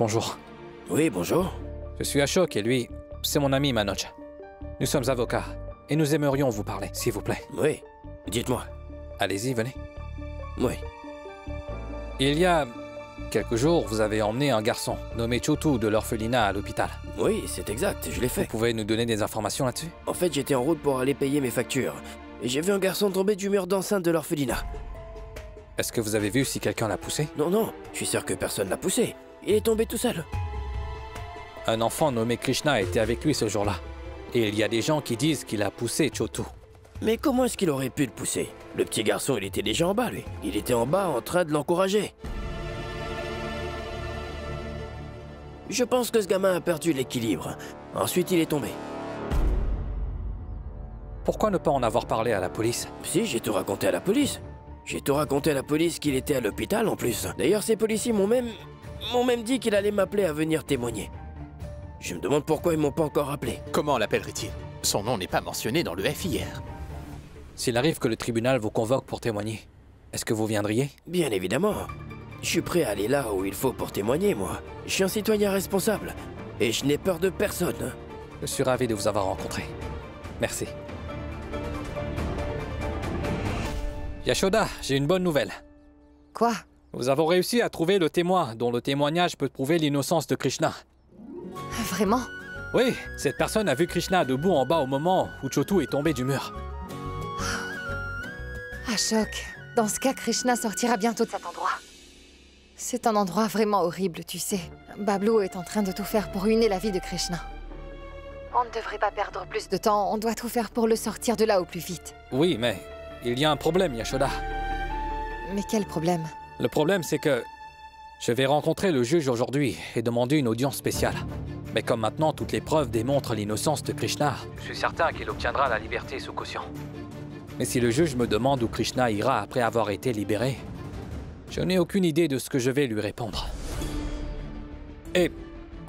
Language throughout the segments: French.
Bonjour. Oui, bonjour. Je suis Ashok et lui, c'est mon ami Manoj. Nous sommes avocats et nous aimerions vous parler, s'il vous plaît. Oui, dites-moi. Allez-y, venez. Oui. Il y a quelques jours, vous avez emmené un garçon nommé Chotu de l'orphelinat à l'hôpital. Oui, c'est exact, je l'ai Vous fait. pouvez nous donner des informations là-dessus? En fait, j'étais en route pour aller payer mes factures. Et j'ai vu un garçon tomber du mur d'enceinte de l'orphelinat. Est-ce que vous avez vu si quelqu'un l'a poussé? Non, je suis sûr que personne l'a poussé. Il est tombé tout seul. Un enfant nommé Krishna était avec lui ce jour-là. Et il y a des gens qui disent qu'il a poussé Chotu. Mais comment est-ce qu'il aurait pu le pousser? Le petit garçon, il était déjà en bas, lui. Il était en bas en train de l'encourager. Je pense que ce gamin a perdu l'équilibre. Ensuite, il est tombé. Pourquoi ne pas en avoir parlé à la police? Si, j'ai tout raconté à la police. J'ai tout raconté à la police qu'il était à l'hôpital en plus. D'ailleurs, ces policiers m'ont même dit qu'il allait m'appeler à venir témoigner. Je me demande pourquoi ils m'ont pas encore appelé. Comment l'appellerait-il? Son nom n'est pas mentionné dans le FIR. S'il arrive que le tribunal vous convoque pour témoigner, est-ce que vous viendriez? Bien évidemment. Je suis prêt à aller là où il faut pour témoigner, moi. Je suis un citoyen responsable. Et je n'ai peur de personne. Je suis ravi de vous avoir rencontré. Merci. Yashoda, j'ai une bonne nouvelle. Quoi? Nous avons réussi à trouver le témoin dont le témoignage peut prouver l'innocence de Krishna. Vraiment? Oui, cette personne a vu Krishna debout en bas au moment où Chotu est tombé du mur. Ashok, dans ce cas, Krishna sortira bientôt de cet endroit. C'est un endroit vraiment horrible, tu sais. Bablu est en train de tout faire pour ruiner la vie de Krishna. On ne devrait pas perdre plus de temps, on doit tout faire pour le sortir de là au plus vite. Oui, mais il y a un problème, Yashoda. Mais quel problème? Le problème, c'est que je vais rencontrer le juge aujourd'hui et demander une audience spéciale. Mais comme maintenant toutes les preuves démontrent l'innocence de Krishna, je suis certain qu'il obtiendra la liberté sous caution. Mais si le juge me demande où Krishna ira après avoir été libéré, je n'ai aucune idée de ce que je vais lui répondre. Et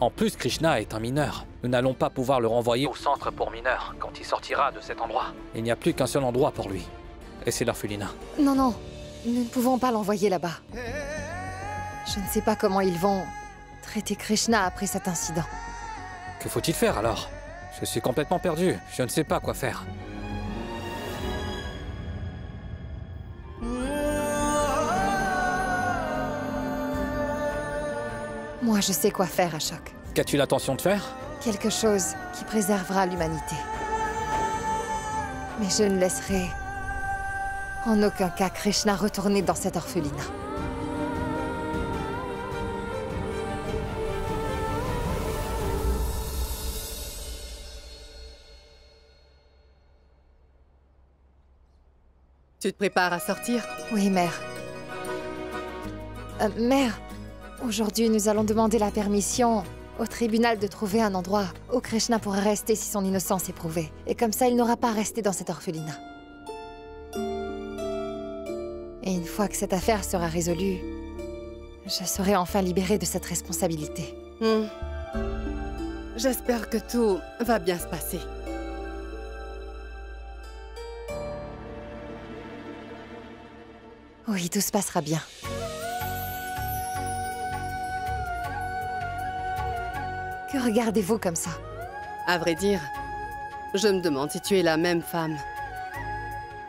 en plus, Krishna est un mineur. Nous n'allons pas pouvoir le renvoyer au centre pour mineurs quand il sortira de cet endroit. Il n'y a plus qu'un seul endroit pour lui. Et c'est l'orphelinat. Non, nous ne pouvons pas l'envoyer là-bas. Je ne sais pas comment ils vont traiter Krishna après cet incident. Que faut-il faire alors? Je suis complètement perdu. Je ne sais pas quoi faire. Moi, je sais quoi faire, Ashok. Qu'as-tu l'intention de faire? Quelque chose qui préservera l'humanité. Mais je ne laisserai en aucun cas Krishna retourner dans cet orphelinat. Tu te prépares à sortir? Oui, mère. Mère, aujourd'hui, nous allons demander la permission au tribunal de trouver un endroit où Krishna pourra rester si son innocence est prouvée. Et comme ça, il n'aura pas à rester dans cet orphelinat. Et une fois que cette affaire sera résolue, je serai enfin libérée de cette responsabilité. J'espère que tout va bien se passer. Oui, tout se passera bien. Que regardez-vous comme ça? À vrai dire, je me demande si tu es la même femme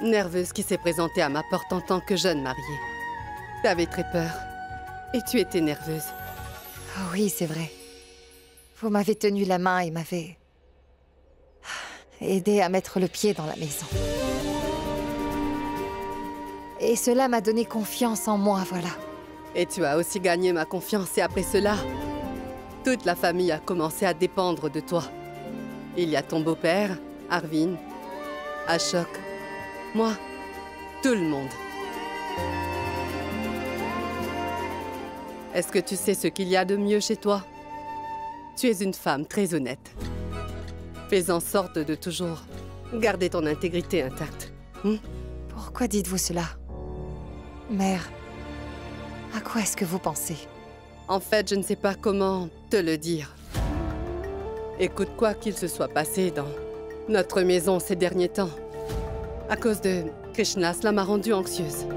nerveuse qui s'est présentée à ma porte en tant que jeune mariée. Tu avais très peur et tu étais nerveuse. Oh oui, c'est vrai. Vous m'avez tenu la main et m'avez aidé à mettre le pied dans la maison. Et cela m'a donné confiance en moi, voilà. Et tu as aussi gagné ma confiance et après cela, toute la famille a commencé à dépendre de toi. Il y a ton beau-père, Arvind, Ashok, moi, tout le monde. Est-ce que tu sais ce qu'il y a de mieux chez toi? Tu es une femme très honnête. Fais en sorte de toujours garder ton intégrité intacte. Pourquoi dites-vous cela? Mère, à quoi est-ce que vous pensez? En fait, je ne sais pas comment te le dire. Écoute, quoi qu'il se soit passé dans notre maison ces derniers temps, à cause de Krishna, cela m'a rendue anxieuse.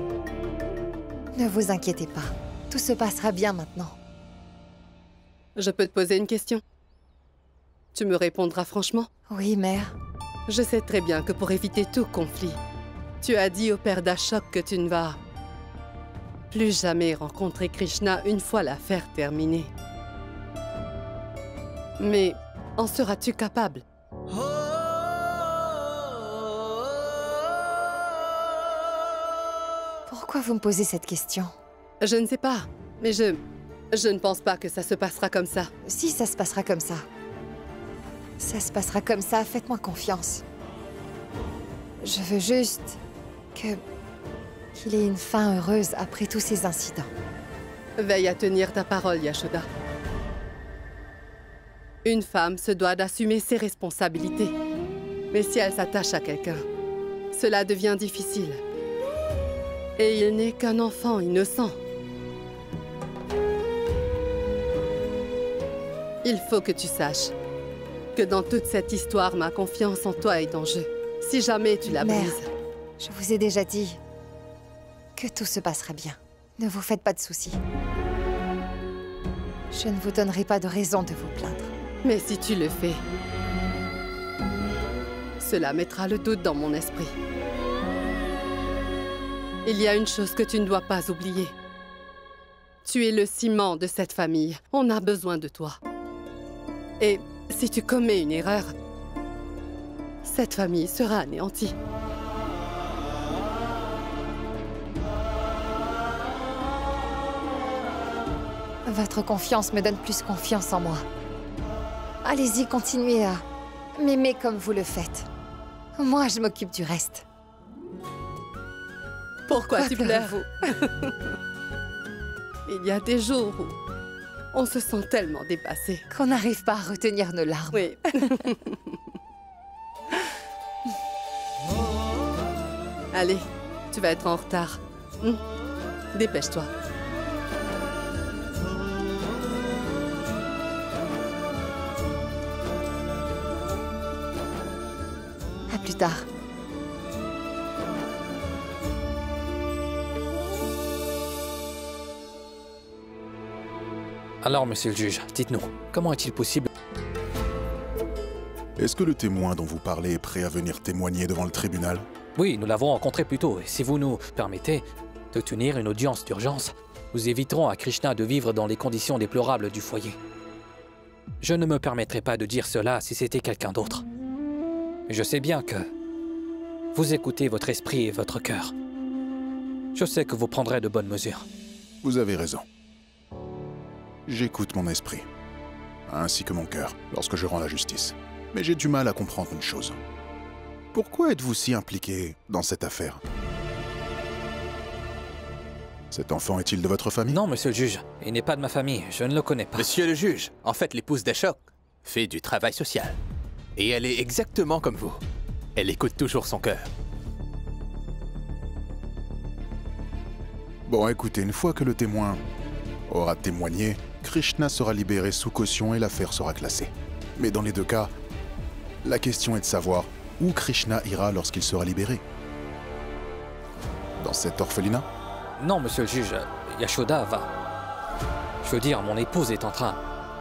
Ne vous inquiétez pas, tout se passera bien maintenant. Je peux te poser une question? Tu me répondras franchement? Oui, mère. Je sais très bien que pour éviter tout conflit, tu as dit au père d'Ashok que tu ne vas plus jamais rencontrer Krishna une fois l'affaire terminée. Mais en seras-tu capable? Pourquoi vous me posez cette question? Je ne sais pas, mais je ne pense pas que ça se passera comme ça. Si ça se passera comme ça. Ça se passera comme ça, faites-moi confiance. Je veux juste qu'il ait une fin heureuse après tous ces incidents. Veille à tenir ta parole, Yashoda. Une femme se doit d'assumer ses responsabilités. Mais si elle s'attache à quelqu'un, cela devient difficile. Et il n'est qu'un enfant innocent. Il faut que tu saches que dans toute cette histoire, ma confiance en toi est en jeu. Si jamais tu la Mère, brises... je vous ai déjà dit que tout se passera bien. Ne vous faites pas de soucis. Je ne vous donnerai pas de raison de vous plaindre. Mais si tu le fais, cela mettra le doute dans mon esprit. Il y a une chose que tu ne dois pas oublier. Tu es le ciment de cette famille. On a besoin de toi. Et si tu commets une erreur, cette famille sera anéantie. Votre confiance me donne plus confiance en moi. Allez-y, continuez à m'aimer comme vous le faites. Moi, je m'occupe du reste. Pourquoi tu pleures? pleurez-vous? Il y a des jours où on se sent tellement dépassé. Qu'on n'arrive pas à retenir nos larmes. Oui. Allez, tu vas être en retard. Dépêche-toi. À plus tard. Alors, monsieur le juge, dites-nous, comment est-il possible... Est-ce que le témoin dont vous parlez est prêt à venir témoigner devant le tribunal? Oui, nous l'avons rencontré plus tôt, et si vous nous permettez de tenir une audience d'urgence, nous éviterons à Krishna de vivre dans les conditions déplorables du foyer. Je ne me permettrai pas de dire cela si c'était quelqu'un d'autre. Je sais bien que vous écoutez votre esprit et votre cœur. Je sais que vous prendrez de bonnes mesures. Vous avez raison. J'écoute mon esprit, ainsi que mon cœur, lorsque je rends la justice. Mais j'ai du mal à comprendre une chose. Pourquoi êtes-vous si impliqué dans cette affaire? Cet enfant est-il de votre famille? Non, monsieur le juge, il n'est pas de ma famille, je ne le connais pas. Monsieur le juge, en fait, l'épouse d'Ashok fait du travail social. Et elle est exactement comme vous. Elle écoute toujours son cœur. Bon, écoutez, une fois que le témoin aura témoigné, Krishna sera libéré sous caution et l'affaire sera classée. Mais dans les deux cas, la question est de savoir où Krishna ira lorsqu'il sera libéré. Dans cet orphelinat? Non, monsieur le juge, Yashoda va... Je veux dire, mon épouse est en train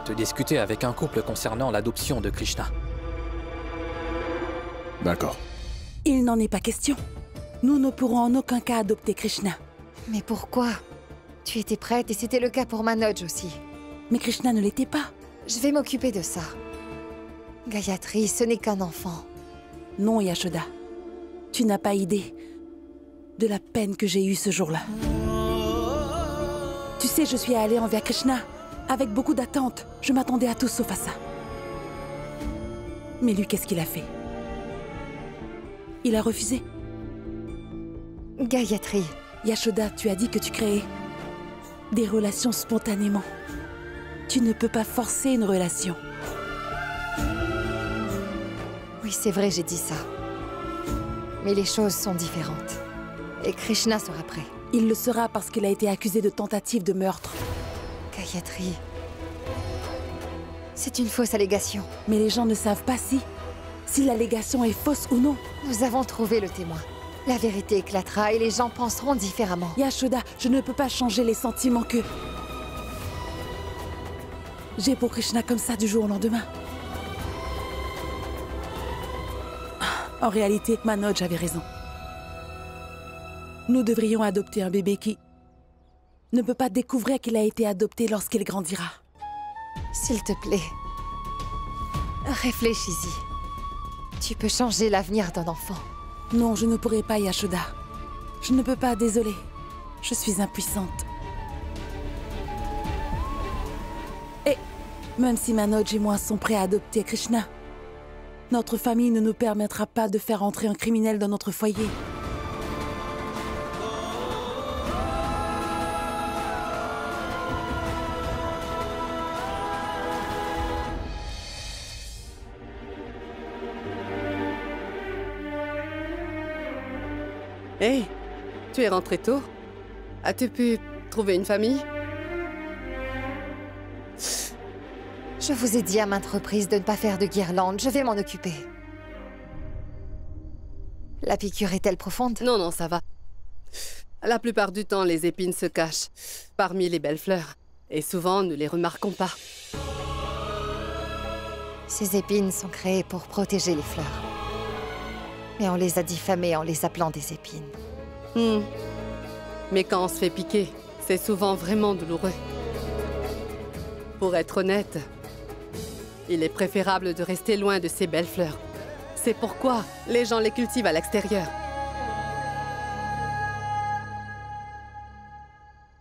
de discuter avec un couple concernant l'adoption de Krishna. D'accord. Il n'en est pas question. Nous ne pourrons en aucun cas adopter Krishna. Mais pourquoi? Tu étais prête et c'était le cas pour Manoj aussi. Mais Krishna ne l'était pas. Je vais m'occuper de ça. Gayatri, ce n'est qu'un enfant. Non, Yashoda. Tu n'as pas idée de la peine que j'ai eue ce jour-là. Tu sais, je suis allée envers Krishna avec beaucoup d'attentes. Je m'attendais à tout sauf à ça. Mais lui, qu'est-ce qu'il a fait? Il a refusé. Gayatri. Yashoda, tu as dit que tu créais des relations spontanément. Tu ne peux pas forcer une relation. Oui, c'est vrai, j'ai dit ça. Mais les choses sont différentes. Et Krishna sera prêt. Il le sera parce qu'il a été accusé de tentative de meurtre. Gayatri... C'est une fausse allégation. Mais les gens ne savent pas si l'allégation est fausse ou non. Nous avons trouvé le témoin. La vérité éclatera et les gens penseront différemment. Yashoda, je ne peux pas changer les sentiments que... J'ai pour Krishna comme ça du jour au lendemain. En réalité, Manoj avait raison. Nous devrions adopter un bébé qui ne peut pas découvrir qu'il a été adopté lorsqu'il grandira. S'il te plaît, réfléchis-y. Tu peux changer l'avenir d'un enfant. Non, je ne pourrai pas, Yashoda. Je ne peux pas, désolée. Je suis impuissante. Et même si Manoj et moi sont prêts à adopter Krishna, notre famille ne nous permettra pas de faire entrer un criminel dans notre foyer. Hey, tu es rentré tôt? As-tu pu trouver une famille? Je vous ai dit à maintes reprises de ne pas faire de guirlande. Je vais m'en occuper. La piqûre est-elle profonde? Non, non, ça va. La plupart du temps, les épines se cachent parmi les belles fleurs. Et souvent, nous ne les remarquons pas. Ces épines sont créées pour protéger les fleurs. Mais on les a diffamées en les appelant des épines. Mais quand on se fait piquer, c'est souvent vraiment douloureux. Pour être honnête, il est préférable de rester loin de ces belles fleurs. C'est pourquoi les gens les cultivent à l'extérieur.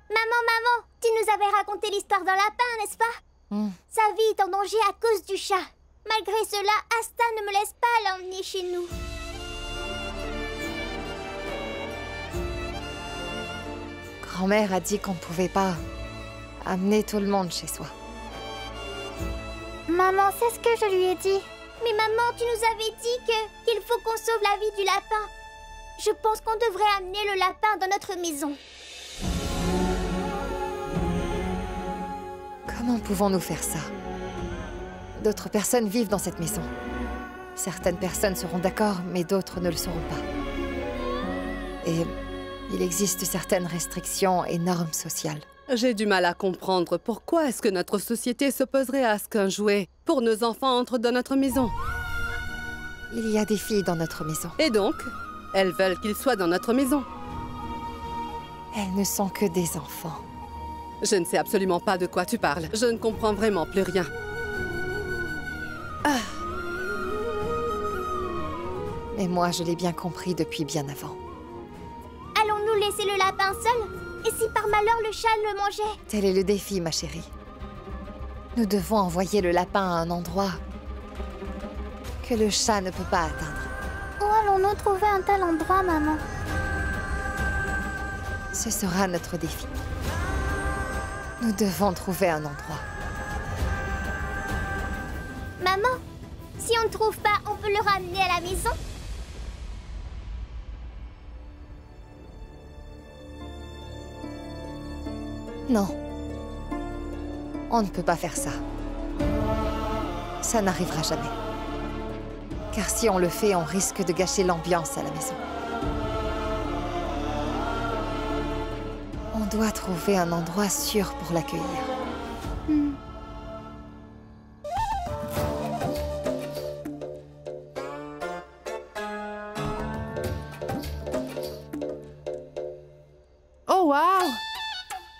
Maman, tu nous avais raconté l'histoire d'un lapin, n'est-ce pas? Sa vie est en danger à cause du chat. Malgré cela, Asta ne me laisse pas l'emmener chez nous. Grand-mère a dit qu'on ne pouvait pas amener tout le monde chez soi. Maman, c'est ce que je lui ai dit. Mais maman, tu nous avais dit qu'il faut qu'on sauve la vie du lapin. Je pense qu'on devrait amener le lapin dans notre maison. Comment pouvons-nous faire ça? D'autres personnes vivent dans cette maison. Certaines personnes seront d'accord, mais d'autres ne le seront pas. Et il existe certaines restrictions et normes sociales. J'ai du mal à comprendre pourquoi est-ce que notre société s'opposerait à ce qu'un jouet pour nos enfants entre dans notre maison. Il y a des filles dans notre maison. Et donc, elles veulent qu'ils soient dans notre maison. Elles ne sont que des enfants. Je ne sais absolument pas de quoi tu parles. Je ne comprends vraiment plus rien. Mais moi, je l'ai bien compris depuis bien avant. Allons-nous laisser le lapin seul? Et si par malheur le chat le mangeait? Tel est le défi, ma chérie. Nous devons envoyer le lapin à un endroit que le chat ne peut pas atteindre. Où allons-nous trouver un tel endroit, maman? Ce sera notre défi. Nous devons trouver un endroit. Maman, si on ne trouve pas, on peut le ramener à la maison? Non. On ne peut pas faire ça. Ça n'arrivera jamais. Car si on le fait, on risque de gâcher l'ambiance à la maison. On doit trouver un endroit sûr pour l'accueillir. Oh waouh!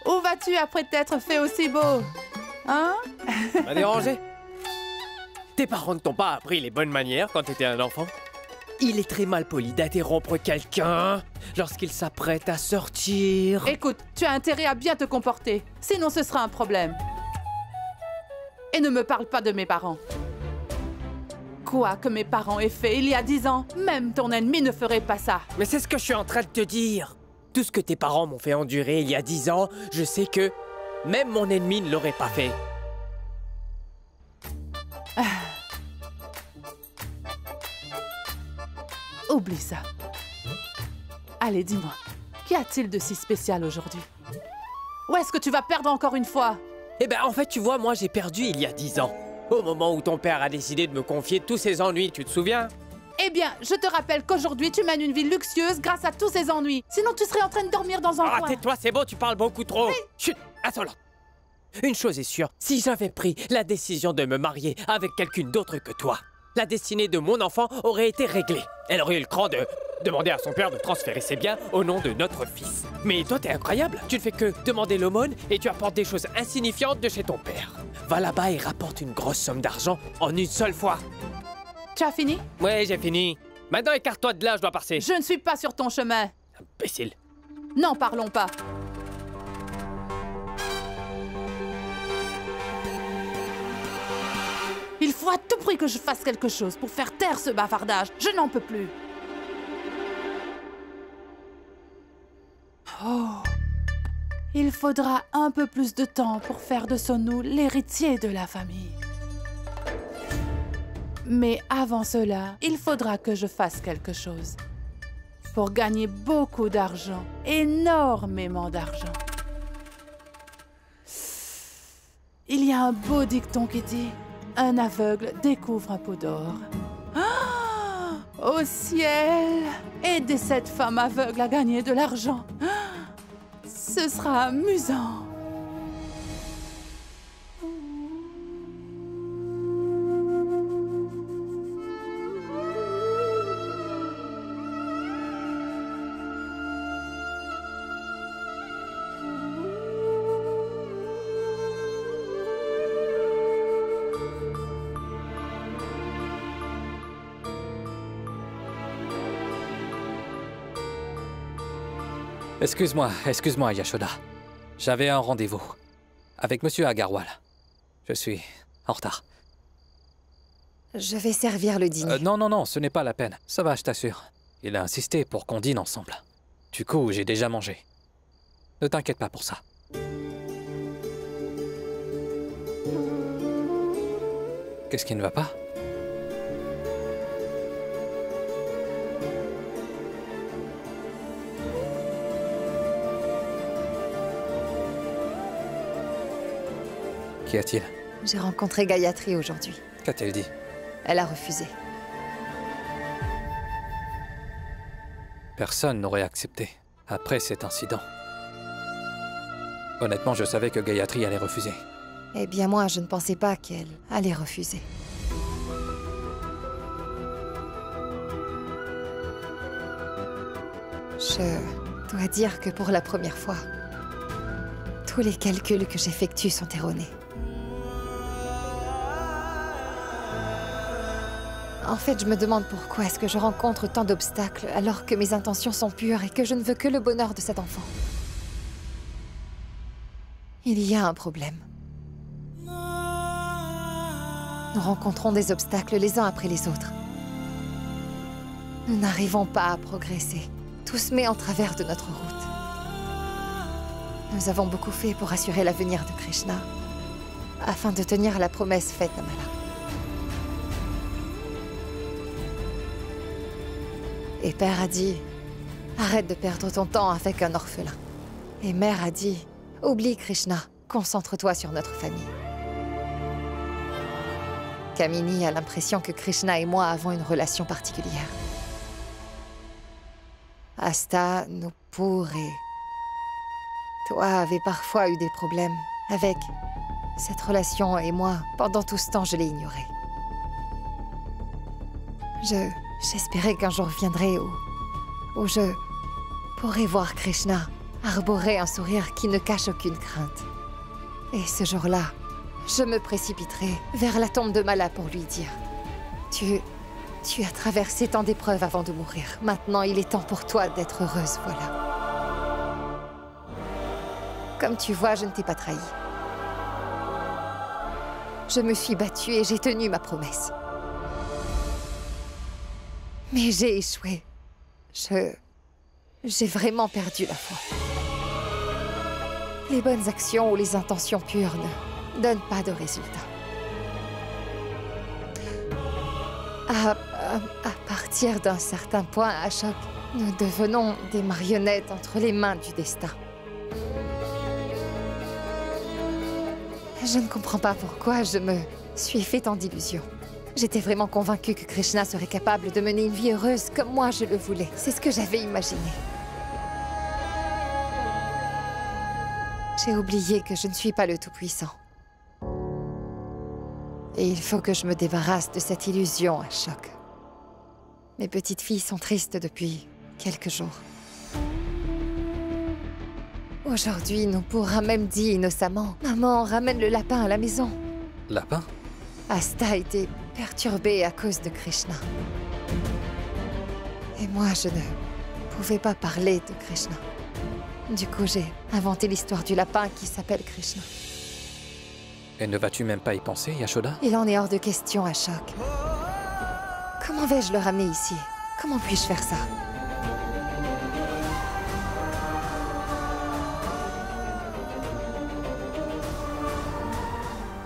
Où vas-tu après t'être fait aussi beau? Hein? M'a dérangé? Tes parents ne t'ont pas appris les bonnes manières quand t'étais un enfant? Il est très mal poli d'interrompre quelqu'un lorsqu'il s'apprête à sortir. Écoute, tu as intérêt à bien te comporter, sinon ce sera un problème. Et ne me parle pas de mes parents. Quoi que mes parents aient fait il y a 10 ans, même ton ennemi ne ferait pas ça. Mais c'est ce que je suis en train de te dire. Tout ce que tes parents m'ont fait endurer il y a 10 ans, je sais que même mon ennemi ne l'aurait pas fait. Oublie ça. Allez, dis-moi, qu'y a-t-il de si spécial aujourd'hui? Ou est-ce que tu vas perdre encore une fois? Eh ben, en fait, tu vois, moi, j'ai perdu il y a 10 ans. Au moment où ton père a décidé de me confier tous ses ennuis, tu te souviens? Eh bien, je te rappelle qu'aujourd'hui, tu mènes une vie luxueuse grâce à tous ces ennuis. Sinon, tu serais en train de dormir dans un coin. Tais-toi, c'est bon, tu parles beaucoup trop. Hey. Chut, insolente. Une chose est sûre, si j'avais pris la décision de me marier avec quelqu'un d'autre que toi, la destinée de mon enfant aurait été réglée. Elle aurait eu le cran de demander à son père de transférer ses biens au nom de notre fils. Mais toi, t'es incroyable. Tu ne fais que demander l'aumône et tu apportes des choses insignifiantes de chez ton père. Va là-bas et rapporte une grosse somme d'argent en une seule fois. Tu as fini? Ouais, j'ai fini. Maintenant, écarte-toi de là, je dois passer. Je ne suis pas sur ton chemin. Imbécile. N'en parlons pas. Il faut à tout prix que je fasse quelque chose pour faire taire ce bavardage. Je n'en peux plus. Oh. Il faudra un peu plus de temps pour faire de Sonu l'héritier de la famille. Mais avant cela, il faudra que je fasse quelque chose. Pour gagner beaucoup d'argent, énormément d'argent. Il y a un beau dicton qui dit « Un aveugle découvre un pot d'or ». Ah, au ciel! Aider cette femme aveugle à gagner de l'argent. Ah, ce sera amusant. Excuse-moi, Yashoda. J'avais un rendez-vous avec Monsieur Agarwal. Je suis en retard. Je vais servir le dîner. Non, ce n'est pas la peine. Ça va, je t'assure. Il a insisté pour qu'on dîne ensemble. Du coup, j'ai déjà mangé. Ne t'inquiète pas pour ça. Qu'est-ce qui ne va pas? Qu'y a-t-il? J'ai rencontré Gayatri aujourd'hui. Qu'a-t-elle dit? Elle a refusé. Personne n'aurait accepté après cet incident. Honnêtement, je savais que Gayatri allait refuser. Eh bien moi, je ne pensais pas qu'elle allait refuser. Je dois dire que pour la première fois, tous les calculs que j'effectue sont erronés. En fait, je me demande pourquoi est-ce que je rencontre tant d'obstacles alors que mes intentions sont pures et que je ne veux que le bonheur de cet enfant. Il y a un problème. Nous rencontrons des obstacles les uns après les autres. Nous n'arrivons pas à progresser. Tout se met en travers de notre route. Nous avons beaucoup fait pour assurer l'avenir de Krishna, afin de tenir la promesse faite à Mala. Et Père a dit, arrête de perdre ton temps avec un orphelin. Et Mère a dit, oublie Krishna, concentre-toi sur notre famille. Kamini a l'impression que Krishna et moi avons une relation particulière. Asta, Nupur et toi avez parfois eu des problèmes avec cette relation et moi, pendant tout ce temps, je l'ai ignorée. J'espérais qu'un jour viendrait où je pourrais voir Krishna arborer un sourire qui ne cache aucune crainte. Et ce jour-là, je me précipiterai vers la tombe de Mala pour lui dire « Tu as traversé tant d'épreuves avant de mourir. Maintenant, il est temps pour toi d'être heureuse, voilà. » Comme tu vois, je ne t'ai pas trahi. Je me suis battue et j'ai tenu ma promesse. Mais j'ai échoué. J'ai vraiment perdu la foi. Les bonnes actions ou les intentions pures ne donnent pas de résultats. À partir d'un certain point, Ashok, nous devenons des marionnettes entre les mains du destin. Je ne comprends pas pourquoi je me suis fait tant d'illusions. J'étais vraiment convaincue que Krishna serait capable de mener une vie heureuse comme moi je le voulais. C'est ce que j'avais imaginé. J'ai oublié que je ne suis pas le Tout-Puissant. Et il faut que je me débarrasse de cette illusion à choc. Mes petites filles sont tristes depuis quelques jours. Aujourd'hui, Nupur a même dit innocemment « Maman, ramène le lapin à la maison ». Lapin? Asta était perturbée à cause de Krishna. Et moi, je ne pouvais pas parler de Krishna. Du coup, j'ai inventé l'histoire du lapin qui s'appelle Krishna. Et ne vas-tu même pas y penser, Yashoda? Il en est hors de question, Ashok. Comment vais-je le ramener ici? Comment puis-je faire ça?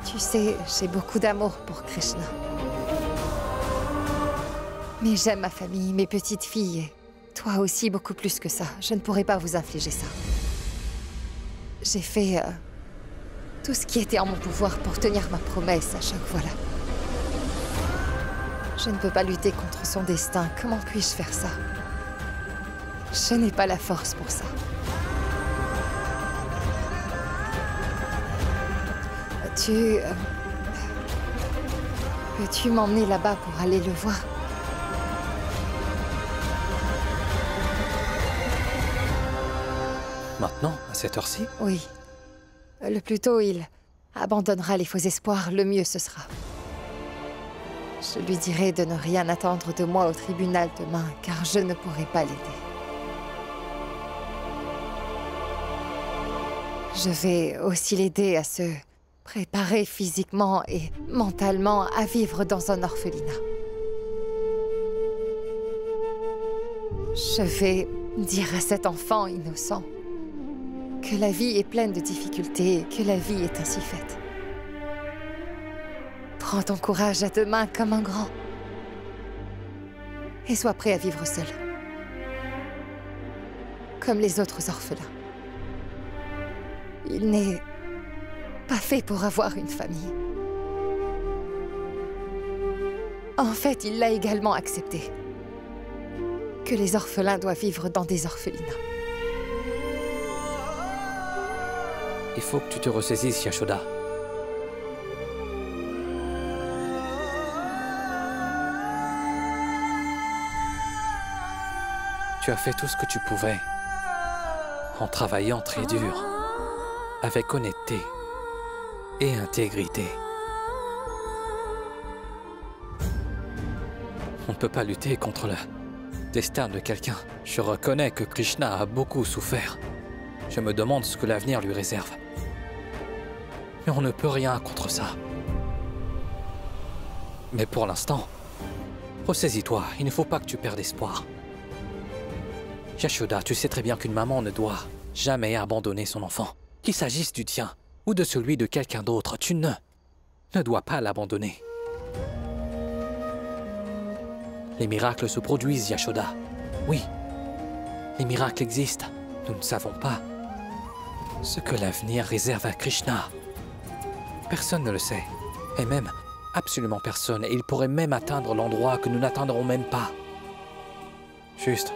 Tu sais, j'ai beaucoup d'amour pour Krishna. Mais j'aime ma famille, mes petites filles, et toi aussi beaucoup plus que ça. Je ne pourrais pas vous infliger ça. J'ai fait tout ce qui était en mon pouvoir pour tenir ma promesse à chaque fois là. Je ne peux pas lutter contre son destin. Comment puis-je faire ça? Je n'ai pas la force pour ça. Peux-tu m'emmener là-bas pour aller le voir? Maintenant, à cette heure-ci? Oui. Le plus tôt il abandonnera les faux espoirs, le mieux ce sera. Je lui dirai de ne rien attendre de moi au tribunal demain, car je ne pourrai pas l'aider. Je vais aussi l'aider à se préparer physiquement et mentalement à vivre dans un orphelinat. Je vais dire à cet enfant innocent que la vie est pleine de difficultés et que la vie est ainsi faite. Prends ton courage à deux mains comme un grand. Et sois prêt à vivre seul. Comme les autres orphelins. Il n'est pas fait pour avoir une famille. En fait, il l'a également accepté. Que les orphelins doivent vivre dans des orphelinats. Il faut que tu te ressaisisses, Yashoda. Tu as fait tout ce que tu pouvais, en travaillant très dur, avec honnêteté et intégrité. On ne peut pas lutter contre le destin de quelqu'un. Je reconnais que Krishna a beaucoup souffert. Je me demande ce que l'avenir lui réserve. Mais on ne peut rien contre ça. Mais pour l'instant, ressaisis-toi, il ne faut pas que tu perdes espoir. Yashoda, tu sais très bien qu'une maman ne doit jamais abandonner son enfant. Qu'il s'agisse du tien ou de celui de quelqu'un d'autre, tu ne dois pas l'abandonner. Les miracles se produisent, Yashoda. Oui, les miracles existent. Nous ne savons pas ce que l'avenir réserve à Krishna. Personne ne le sait. Et même, absolument personne. Et il pourrait même atteindre l'endroit que nous n'atteindrons même pas. Juste.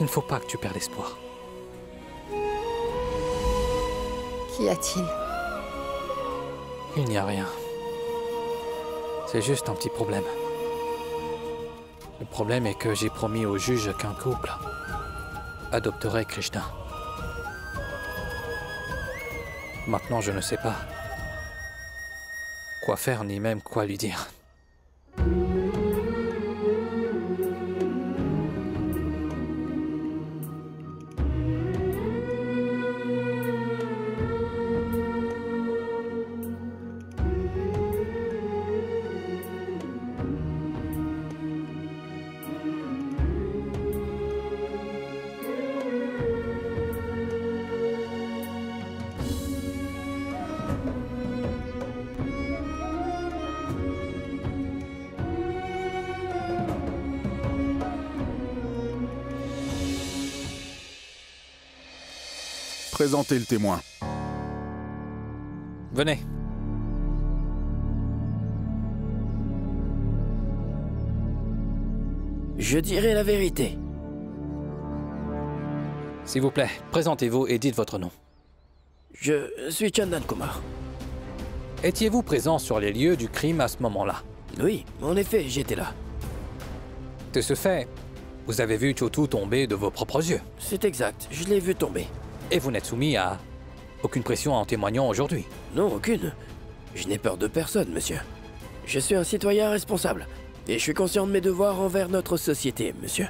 Il ne faut pas que tu perdes espoir. Qu'y a-t-il? Il n'y a rien. C'est juste un petit problème. Le problème est que j'ai promis au juge qu'un couple adopterait Krishna. Maintenant, je ne sais pas quoi faire ni même quoi lui dire. Présentez le témoin. Venez. Je dirai la vérité. S'il vous plaît, présentez-vous et dites votre nom. Je suis Chandan Kumar. Étiez-vous présent sur les lieux du crime à ce moment-là? Oui, en effet, j'étais là. De ce fait, vous avez vu Chotu tomber de vos propres yeux. C'est exact, je l'ai vu tomber. Et vous n'êtes soumis à aucune pression en témoignant aujourd'hui? Non, aucune. Je n'ai peur de personne, monsieur. Je suis un citoyen responsable. Et je suis conscient de mes devoirs envers notre société, monsieur.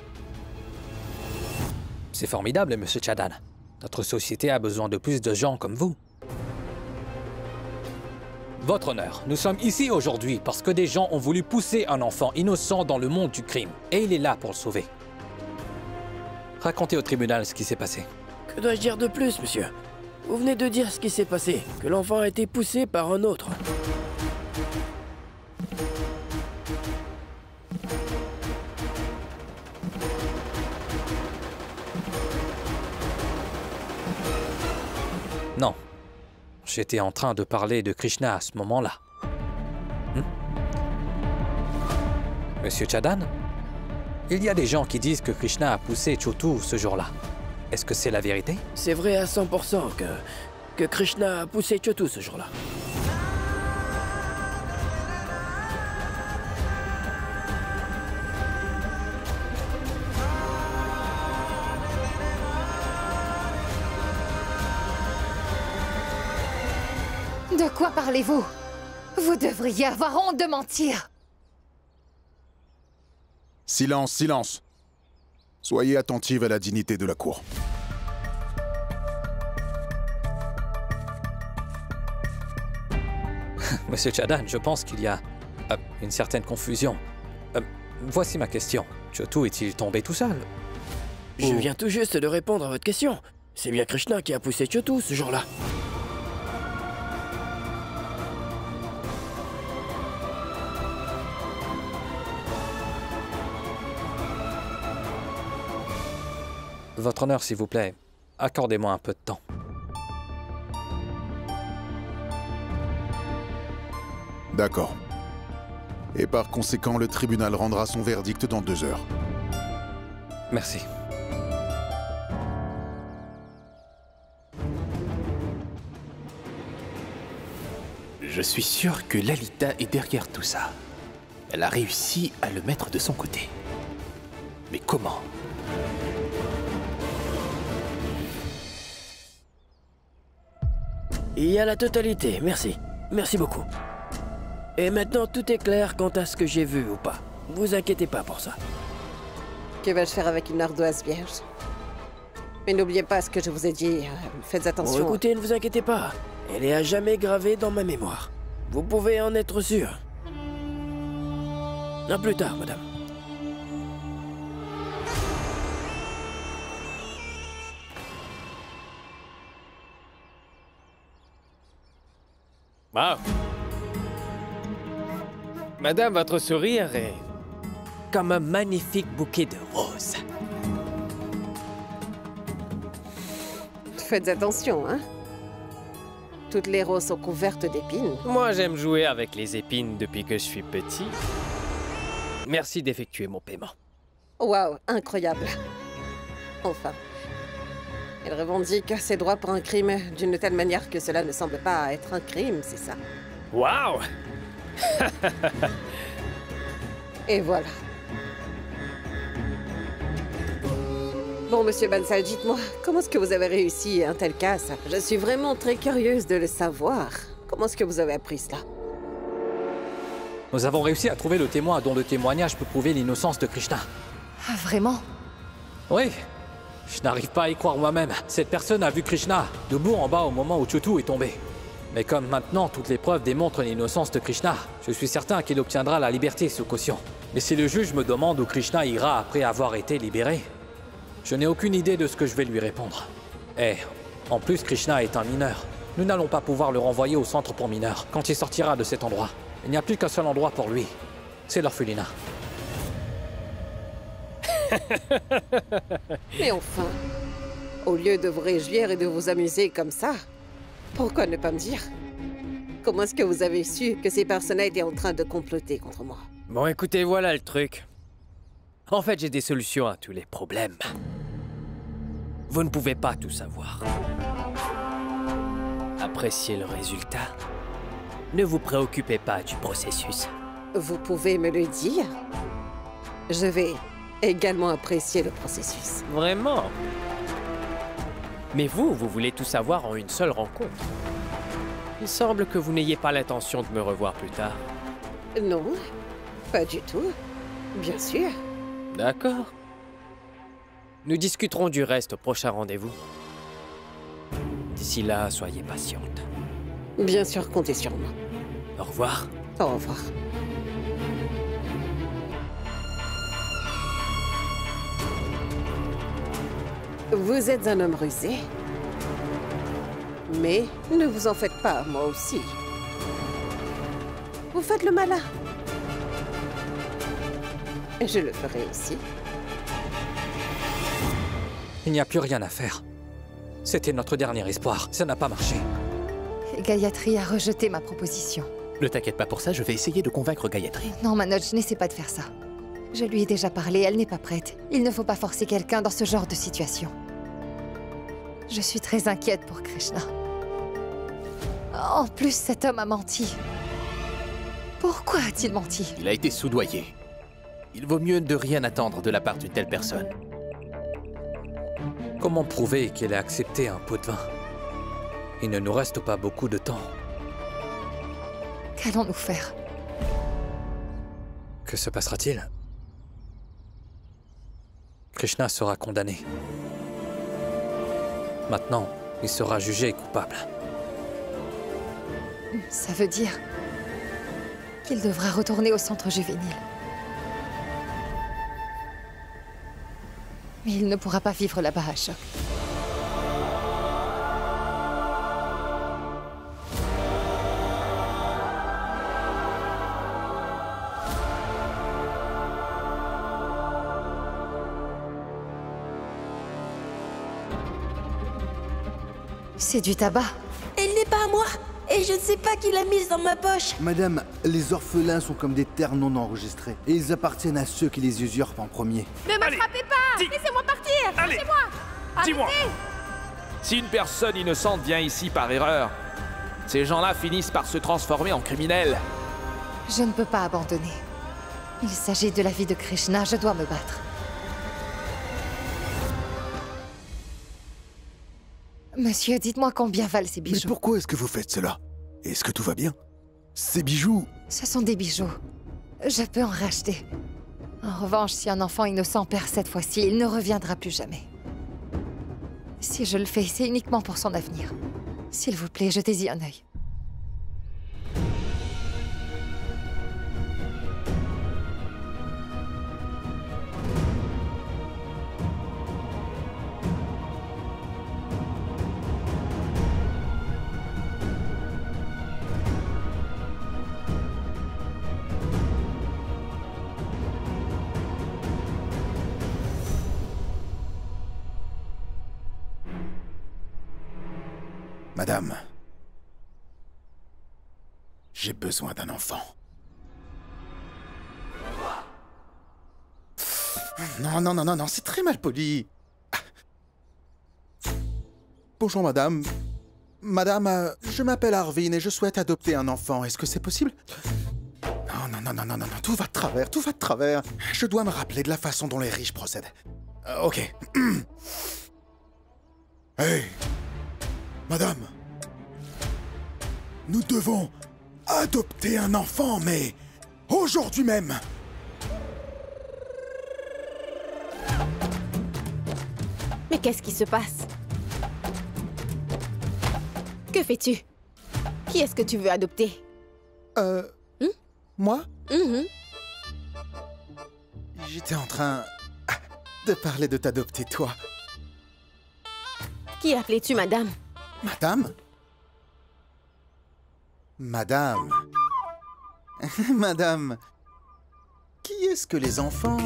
C'est formidable, monsieur Chandan. Notre société a besoin de plus de gens comme vous. Votre honneur, nous sommes ici aujourd'hui parce que des gens ont voulu pousser un enfant innocent dans le monde du crime. Et il est là pour le sauver. Racontez au tribunal ce qui s'est passé. Que dois-je dire de plus, monsieur? Vous venez de dire ce qui s'est passé, que l'enfant a été poussé par un autre. Non. J'étais en train de parler de Krishna à ce moment-là. Monsieur Chandan, il y a des gens qui disent que Krishna a poussé Chotu ce jour-là. Est-ce que c'est la vérité? C'est vrai à 100% que Krishna a poussé Chotu ce jour-là. De quoi parlez-vous? Vous devriez avoir honte de mentir. Silence, silence. Soyez attentive à la dignité de la cour. Monsieur Chandan, je pense qu'il y a une certaine confusion. Voici ma question. Chotu est-il tombé tout seul? Je viens tout juste de répondre à votre question. C'est bien Krishna qui a poussé Chotu ce jour-là. Votre honneur, s'il vous plaît, accordez-moi un peu de temps. D'accord. Et par conséquent, le tribunal rendra son verdict dans 2 heures. Merci. Je suis sûr que Lalita est derrière tout ça. Elle a réussi à le mettre de son côté. Mais comment? Il y a la totalité, merci. Merci beaucoup. Et maintenant, tout est clair quant à ce que j'ai vu ou pas. Vous inquiétez pas pour ça. Que vais-je faire avec une ardoise vierge? Mais n'oubliez pas ce que je vous ai dit. Faites attention. Bon, écoutez, ne vous inquiétez pas. Elle est à jamais gravée dans ma mémoire. Vous pouvez en être sûr. À plus tard, madame. Wow. Madame, votre sourire est comme un magnifique bouquet de roses. Faites attention, hein? Toutes les roses sont couvertes d'épines. Moi, j'aime jouer avec les épines depuis que je suis petit. Merci d'effectuer mon paiement. Waouh, incroyable. Enfin. Elle revendique ses droits pour un crime d'une telle manière que cela ne semble pas être un crime, c'est ça? Waouh! Et voilà. Bon, monsieur Bansal, dites-moi, comment est-ce que vous avez réussi un tel casse? Je suis vraiment très curieuse de le savoir. Comment est-ce que vous avez appris cela? Nous avons réussi à trouver le témoin dont le témoignage peut prouver l'innocence de Krishna. Ah, vraiment? Oui. Je n'arrive pas à y croire moi-même. Cette personne a vu Krishna, debout en bas au moment où Chotu est tombé. Mais comme maintenant toutes les preuves démontrent l'innocence de Krishna, je suis certain qu'il obtiendra la liberté sous caution. Mais si le juge me demande où Krishna ira après avoir été libéré, je n'ai aucune idée de ce que je vais lui répondre. Et en plus, Krishna est un mineur. Nous n'allons pas pouvoir le renvoyer au centre pour mineurs quand il sortira de cet endroit. Il n'y a plus qu'un seul endroit pour lui. C'est l'orphelinat. Mais enfin, au lieu de vous réjouir et de vous amuser comme ça, pourquoi ne pas me dire? Comment est-ce que vous avez su que ces personnes étaient en train de comploter contre moi? Bon, écoutez, voilà le truc. En fait, j'ai des solutions à tous les problèmes. Vous ne pouvez pas tout savoir. Appréciez le résultat. Ne vous préoccupez pas du processus. Vous pouvez me le dire? Je vais également apprécier le processus. Vraiment? Mais vous voulez tout savoir en une seule rencontre. Il semble que vous n'ayez pas l'intention de me revoir plus tard. Non, pas du tout. Bien sûr. D'accord. Nous discuterons du reste au prochain rendez-vous. D'ici là, soyez patiente. Bien sûr, comptez sur moi. Au revoir. Au revoir. Vous êtes un homme rusé. Mais ne vous en faites pas, moi aussi. Vous faites le malin. Je le ferai aussi. Il n'y a plus rien à faire. C'était notre dernier espoir. Ça n'a pas marché. Et Gayatri a rejeté ma proposition. Ne t'inquiète pas pour ça, je vais essayer de convaincre Gayatri. Non, Manoj, n'essaie pas de faire ça. Je lui ai déjà parlé, elle n'est pas prête. Il ne faut pas forcer quelqu'un dans ce genre de situation. Je suis très inquiète pour Krishna. En plus, cet homme a menti. Pourquoi a-t-il menti? Il a été soudoyé. Il vaut mieux de rien attendre de la part d'une telle personne. Comment prouver qu'elle a accepté un pot de vin? Il ne nous reste pas beaucoup de temps. Qu'allons-nous faire? Que se passera-t-il? Krishna sera condamné. Maintenant, il sera jugé coupable. Ça veut dire qu'il devra retourner au centre juvénile. Mais il ne pourra pas vivre là-bas à Ashok. C'est du tabac. Elle n'est pas à moi. Et je ne sais pas qui l'a mise dans ma poche. Madame, les orphelins sont comme des terres non enregistrées. Et ils appartiennent à ceux qui les usurpent en premier. Ne me frappez pas! Laissez-moi partir! Laissez-moi! Dis-moi! Si une personne innocente vient ici par erreur, ces gens-là finissent par se transformer en criminels. Je ne peux pas abandonner. Il s'agit de la vie de Krishna, je dois me battre. Monsieur, dites-moi combien valent ces bijoux. Mais pourquoi est-ce que vous faites cela? Est-ce que tout va bien? Ces bijoux... Ce sont des bijoux. Je peux en racheter. En revanche, si un enfant innocent perd cette fois-ci, il ne reviendra plus jamais. Si je le fais, c'est uniquement pour son avenir. S'il vous plaît, jetez-y un œil. Madame, j'ai besoin d'un enfant. Non, c'est très mal poli. Bonjour madame. Madame, je m'appelle Arvin et je souhaite adopter un enfant. Est-ce que c'est possible? Non, tout va de travers. Je dois me rappeler de la façon dont les riches procèdent. Ok. Hey, madame, nous devons adopter un enfant, mais aujourd'hui même. Mais qu'est-ce qui se passe? Que fais-tu? Qui est-ce que tu veux adopter? Moi? J'étais en train de parler de t'adopter, toi. Qui appelais-tu, madame? Madame? Madame. Madame. Qui est-ce que les enfants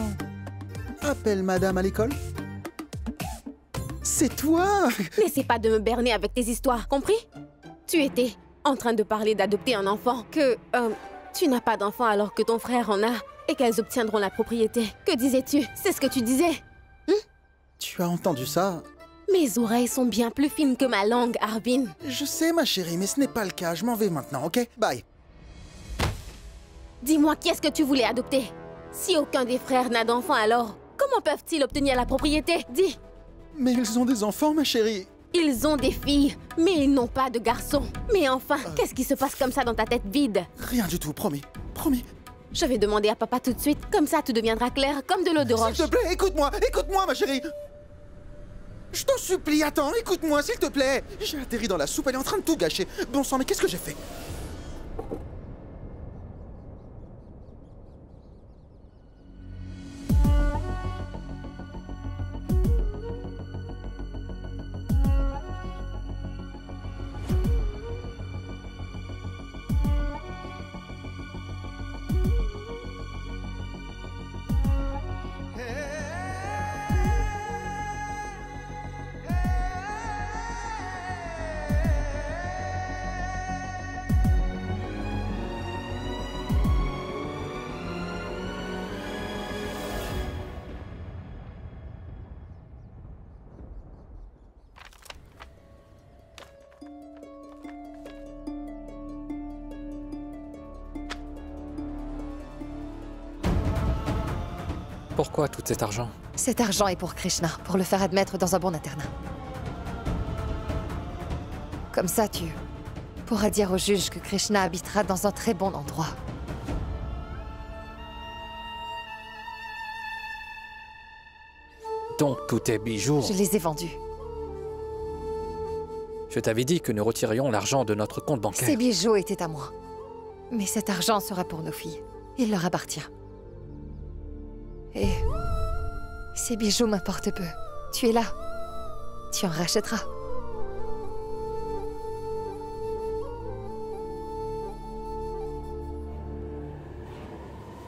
appellent madame à l'école? C'est toi! N'essaie pas de me berner avec tes histoires, compris? Tu étais en train de parler d'adopter un enfant, que tu n'as pas d'enfant alors que ton frère en a, et qu'elles obtiendront la propriété. Que disais-tu? C'est ce que tu disais? Tu as entendu ça? Mes oreilles sont bien plus fines que ma langue, Arvin. Je sais, ma chérie, mais ce n'est pas le cas. Je m'en vais maintenant, ok? Bye. Dis-moi, qui est-ce que tu voulais adopter? Si aucun des frères n'a d'enfant, alors comment peuvent-ils obtenir la propriété? Dis. Mais ils ont des enfants, ma chérie. Ils ont des filles, mais ils n'ont pas de garçons. Mais enfin, qu'est-ce qui se passe comme ça dans ta tête vide? Rien du tout, promis. Promis. Je vais demander à papa tout de suite, comme ça tout deviendra clair, comme de l'eau de roche. S'il te plaît, écoute-moi, ma chérie. Je t'en supplie, attends, écoute-moi, s'il te plaît. J'ai atterri dans la soupe, elle est en train de tout gâcher. Bon sang, mais qu'est-ce que j'ai fait? Pourquoi tout cet argent? Cet argent est pour Krishna, pour le faire admettre dans un bon internat. Comme ça, tu pourras dire au juge que Krishna habitera dans un très bon endroit. Donc tous tes bijoux... Je les ai vendus. Je t'avais dit que nous retirions l'argent de notre compte bancaire. Ces bijoux étaient à moi. Mais cet argent sera pour nos filles. Il leur appartient. Et ces bijoux m'importent peu. Tu es là. Tu en rachèteras.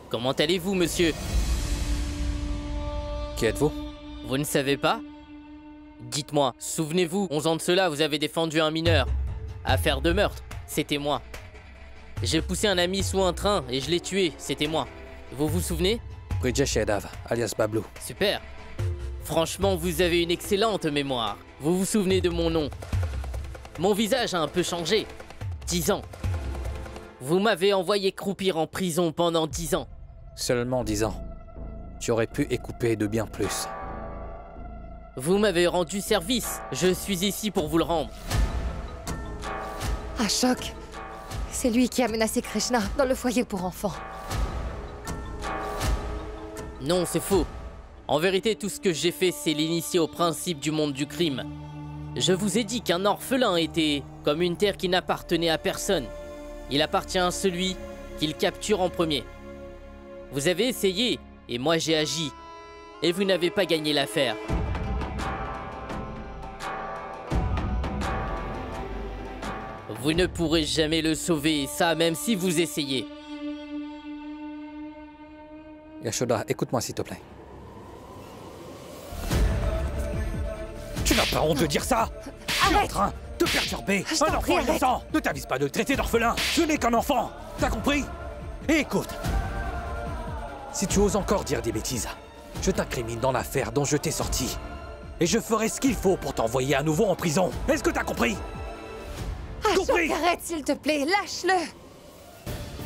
Comment allez-vous, monsieur? Qui êtes-vous? Vous ne savez pas? Dites-moi, souvenez-vous, 11 ans de cela, vous avez défendu un mineur. Affaire de meurtre, c'était moi. J'ai poussé un ami sous un train et je l'ai tué, c'était moi. Vous vous souvenez? Brijesh Yadav, alias Bablu. Super. Franchement, vous avez une excellente mémoire. Vous vous souvenez de mon nom. Mon visage a un peu changé. 10 ans. Vous m'avez envoyé croupir en prison pendant 10 ans. Seulement 10 ans. Tu aurais pu écouper de bien plus. Vous m'avez rendu service. Je suis ici pour vous le rendre. Ashok, c'est lui qui a menacé Krishna dans le foyer pour enfants. Non, c'est faux. En vérité, tout ce que j'ai fait, c'est l'initier au principe du monde du crime. Je vous ai dit qu'un orphelin était comme une terre qui n'appartenait à personne. Il appartient à celui qu'il capture en premier. Vous avez essayé, et moi j'ai agi. Et vous n'avez pas gagné l'affaire. Vous ne pourrez jamais le sauver, ça même si vous essayez. Yashoda, écoute-moi s'il te plaît. Tu n'as pas honte de dire ça? Tu es en train de perturber un enfant innocent. Ne t'avise pas de le traiter d'orphelin. Ce n'est qu'un enfant. T'as compris? Et écoute, si tu oses encore dire des bêtises, je t'incrimine dans l'affaire dont je t'ai sorti. Et je ferai ce qu'il faut pour t'envoyer à nouveau en prison. Est-ce que t'as compris? Ashok, arrête s'il te plaît, lâche-le.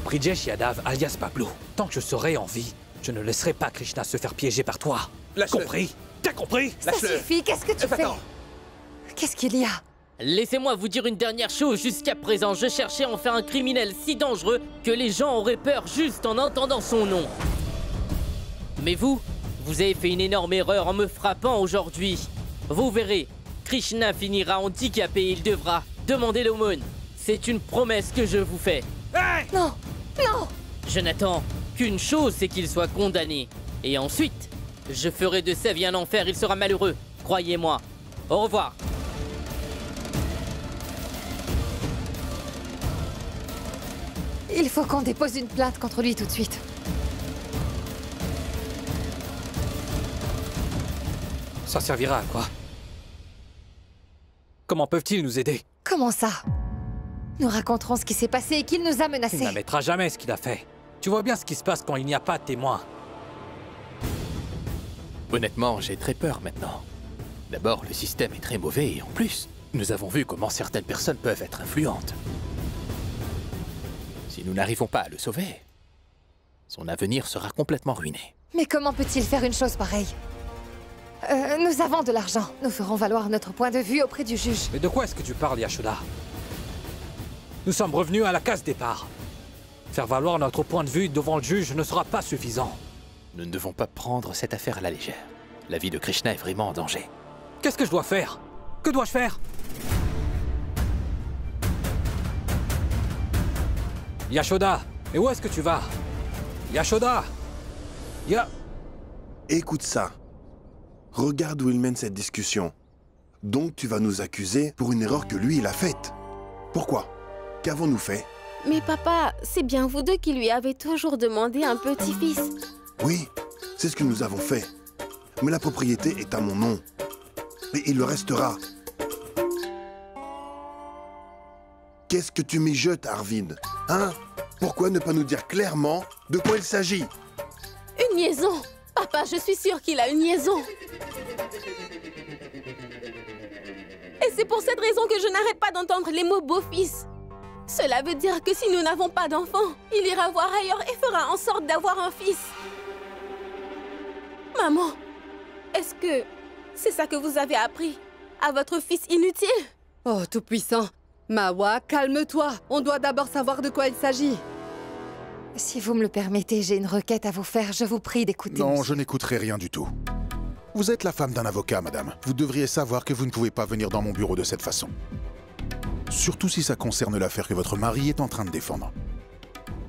Brijesh Yadav, alias Bablu. Tant que je serai en vie, je ne laisserai pas Krishna se faire piéger par toi. Compris? T'as compris? Ça suffit, qu'est-ce que tu fais? Qu'est-ce qu'il y a? Laissez-moi vous dire une dernière chose. Jusqu'à présent, je cherchais à en faire un criminel si dangereux que les gens auraient peur juste en entendant son nom. Mais vous avez fait une énorme erreur en me frappant aujourd'hui. Vous verrez, Krishna finira handicapé et il devra demander l'aumône. C'est une promesse que je vous fais. Hey! Non, non! Je n'attends qu'une chose, c'est qu'il soit condamné. Et ensuite, je ferai de sa vie un enfer, il sera malheureux. Croyez-moi. Au revoir. Il faut qu'on dépose une plainte contre lui tout de suite. Ça servira à quoi? Comment peuvent-ils nous aider? Comment ça? Nous raconterons ce qui s'est passé et qu'il nous a menacés. Il n'admettra jamais ce qu'il a fait. Tu vois bien ce qui se passe quand il n'y a pas de témoins. Honnêtement, j'ai très peur maintenant. D'abord, le système est très mauvais et en plus, nous avons vu comment certaines personnes peuvent être influentes. Si nous n'arrivons pas à le sauver, son avenir sera complètement ruiné. Mais comment peut-il faire une chose pareille? Nous avons de l'argent. Nous ferons valoir notre point de vue auprès du juge. Mais de quoi est-ce que tu parles, Yashoda? Nous sommes revenus à la case départ. Faire valoir notre point de vue devant le juge ne sera pas suffisant. Nous ne devons pas prendre cette affaire à la légère. La vie de Krishna est vraiment en danger. Qu'est-ce que je dois faire? Que dois-je faire? Yashoda, et où est-ce que tu vas? Yashoda! Écoute ça. Regarde où il mène cette discussion. Donc tu vas nous accuser pour une erreur que lui, il a faite. Pourquoi? Qu'avons-nous fait? Mais papa, c'est bien vous deux qui lui avez toujours demandé un petit-fils. Oui, c'est ce que nous avons fait. Mais la propriété est à mon nom. Et il le restera. Qu'est-ce que tu mijotes, Arvind? Hein? Pourquoi ne pas nous dire clairement de quoi il s'agit? Une liaison! Papa, je suis sûre qu'il a une liaison. Et c'est pour cette raison que je n'arrête pas d'entendre les mots beau-fils. Cela veut dire que si nous n'avons pas d'enfant, il ira voir ailleurs et fera en sorte d'avoir un fils. Maman, est-ce que c'est ça que vous avez appris à votre fils inutile? Oh, Tout-Puissant. Mawa, calme-toi. On doit d'abord savoir de quoi il s'agit. Si vous me le permettez, j'ai une requête à vous faire. Je vous prie d'écouter. Non, je n'écouterai rien du tout. Vous êtes la femme d'un avocat, madame. Vous devriez savoir que vous ne pouvez pas venir dans mon bureau de cette façon. Surtout si ça concerne l'affaire que votre mari est en train de défendre.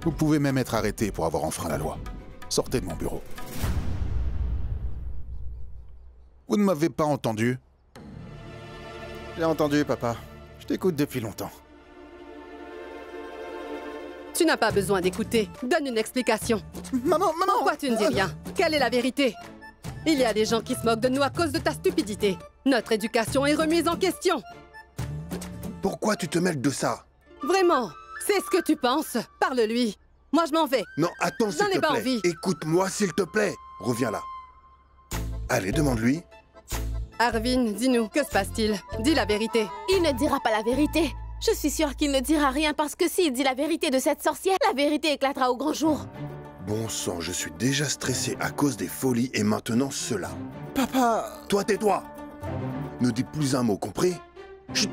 Vous pouvez même être arrêté pour avoir enfreint la loi. Sortez de mon bureau. Vous ne m'avez pas entendu? J'ai entendu, papa. Je t'écoute depuis longtemps. Tu n'as pas besoin d'écouter. Donne une explication. Maman! Pourquoi tu ne dis rien? Quelle est la vérité? Il y a des gens qui se moquent de nous à cause de ta stupidité. Notre éducation est remise en question. Pourquoi tu te mêles de ça? Vraiment? C'est ce que tu penses? Parle-lui. Moi, je m'en vais. Non, attends, s'il J'en ai te pas plaît. envie. Écoute-moi, s'il te plaît. Reviens là. Allez, demande-lui. Arvind, dis-nous, que se passe-t-il? Dis la vérité. Il ne dira pas la vérité. Je suis sûre qu'il ne dira rien parce que s'il dit la vérité de cette sorcière, la vérité éclatera au grand jour. Bon sang, je suis déjà stressé à cause des folies et maintenant cela. Papa! Toi, tais-toi! Ne dis plus un mot, compris? Chut!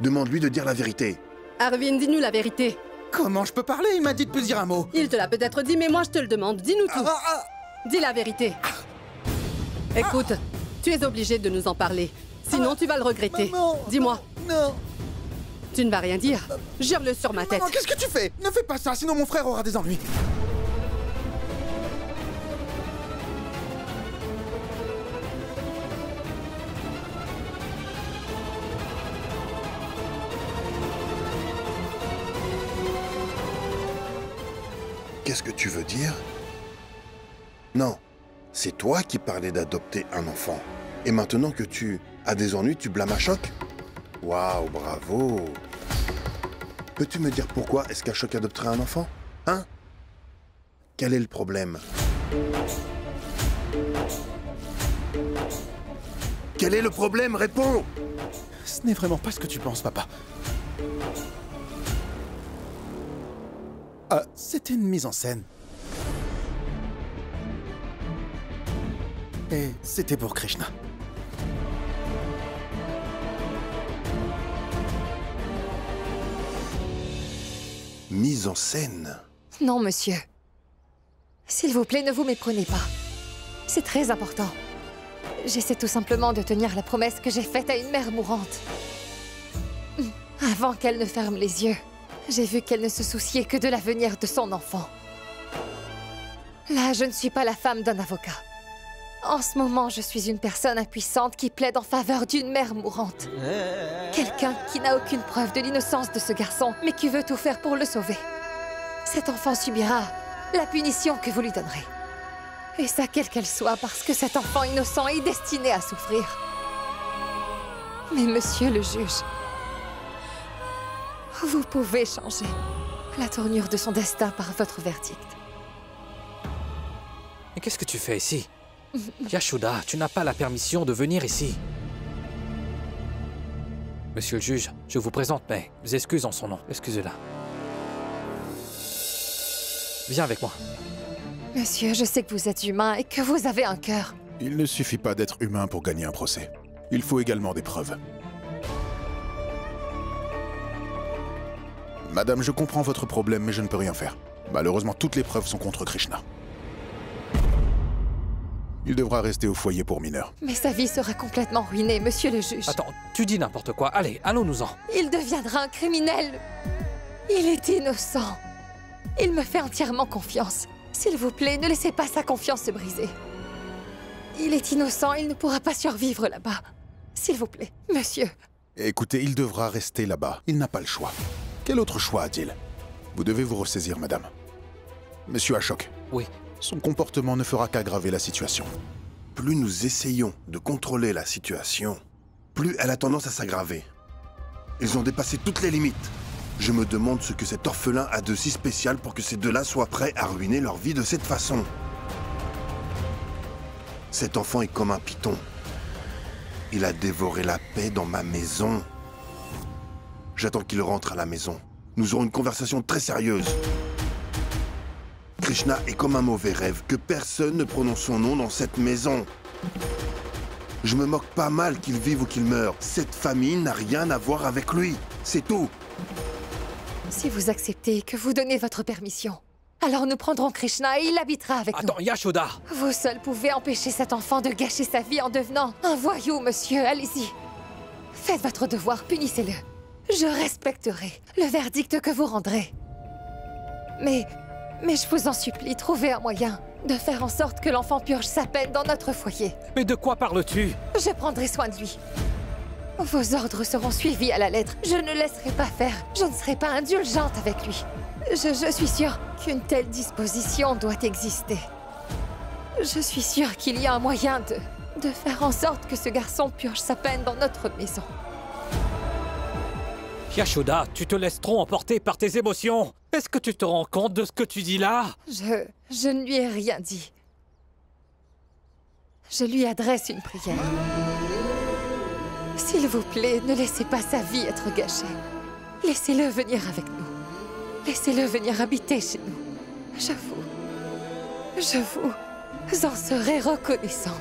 Demande-lui de dire la vérité. Arvind, dis-nous la vérité. Comment je peux parler? Il m'a dit de plus dire un mot. Il te l'a peut-être dit, mais moi je te le demande. Dis-nous tout. Dis la vérité. Écoute, tu es obligé de nous en parler. Sinon, tu vas le regretter. Dis-moi. Non. Tu ne vas rien dire. Jure-le sur ma tête. Maman, qu'est-ce que tu fais? Ne fais pas ça, sinon mon frère aura des ennuis. Qu'est-ce que tu veux dire? Non, c'est toi qui parlais d'adopter un enfant. Et maintenant que tu as des ennuis, tu blâmes Ashok? Waouh, bravo! Peux-tu me dire pourquoi est-ce qu'Ashok adopterait un enfant? Hein? Quel est le problème? Quel est le problème? Réponds! Ce n'est vraiment pas ce que tu penses, papa. C'était une mise en scène. Et c'était pour Krishna. Mise en scène? Non, monsieur. S'il vous plaît, ne vous méprenez pas. C'est très important. J'essaie tout simplement de tenir la promesse que j'ai faite à une mère mourante. Avant qu'elle ne ferme les yeux, j'ai vu qu'elle ne se souciait que de l'avenir de son enfant. Là, je ne suis pas la femme d'un avocat. En ce moment, je suis une personne impuissante qui plaide en faveur d'une mère mourante. Quelqu'un qui n'a aucune preuve de l'innocence de ce garçon, mais qui veut tout faire pour le sauver. Cet enfant subira la punition que vous lui donnerez. Et ça, quelle qu'elle soit, parce que cet enfant innocent est destiné à souffrir. Mais monsieur le juge, vous pouvez changer la tournure de son destin par votre verdict. Mais qu'est-ce que tu fais ici? Yashoda, tu n'as pas la permission de venir ici. Monsieur le juge, je vous présente mes excuses en son nom. Excusez-la. Viens avec moi. Monsieur, je sais que vous êtes humain et que vous avez un cœur. Il ne suffit pas d'être humain pour gagner un procès. Il faut également des preuves. Madame, je comprends votre problème, mais je ne peux rien faire. Malheureusement, toutes les preuves sont contre Krishna. Il devra rester au foyer pour mineurs. Mais sa vie sera complètement ruinée, monsieur le juge. Attends, tu dis n'importe quoi. Allez, allons-nous-en. Il deviendra un criminel. Il est innocent. Il me fait entièrement confiance. S'il vous plaît, ne laissez pas sa confiance se briser. Il est innocent, il ne pourra pas survivre là-bas. S'il vous plaît, monsieur. Écoutez, il devra rester là-bas. Il n'a pas le choix. Quel autre choix a-t-il? Vous devez vous ressaisir, madame. Monsieur Ashok. Oui. Son comportement ne fera qu'aggraver la situation. Plus nous essayons de contrôler la situation, plus elle a tendance à s'aggraver. Ils ont dépassé toutes les limites. Je me demande ce que cet orphelin a de si spécial pour que ces deux-là soient prêts à ruiner leur vie de cette façon. Cet enfant est comme un python. Il a dévoré la paix dans ma maison. J'attends qu'il rentre à la maison. Nous aurons une conversation très sérieuse. Krishna est comme un mauvais rêve, que personne ne prononce son nom dans cette maison. Je me moque pas mal qu'il vive ou qu'il meure. Cette famille n'a rien à voir avec lui. C'est tout. Si vous acceptez que vous donnez votre permission, alors nous prendrons Krishna et il habitera avec nous. Attends, Yashoda! Vous seul pouvez empêcher cet enfant de gâcher sa vie en devenant un voyou, monsieur. Allez-y. Faites votre devoir, punissez-le. Je respecterai le verdict que vous rendrez. Mais je vous en supplie, trouvez un moyen de faire en sorte que l'enfant purge sa peine dans notre foyer. Mais de quoi parles-tu? Je prendrai soin de lui. Vos ordres seront suivis à la lettre. Je ne laisserai pas faire. Je ne serai pas indulgente avec lui. Je suis sûre qu'une telle disposition doit exister. Je suis sûre qu'il y a un moyen de faire en sorte que ce garçon purge sa peine dans notre maison. Yashoda, tu te laisses trop emporter par tes émotions. Est-ce que tu te rends compte de ce que tu dis là? Je ne lui ai rien dit. Je lui adresse une prière. S'il vous plaît, ne laissez pas sa vie être gâchée. Laissez-le venir avec nous. Laissez-le venir habiter chez nous. Je vous en serai reconnaissante.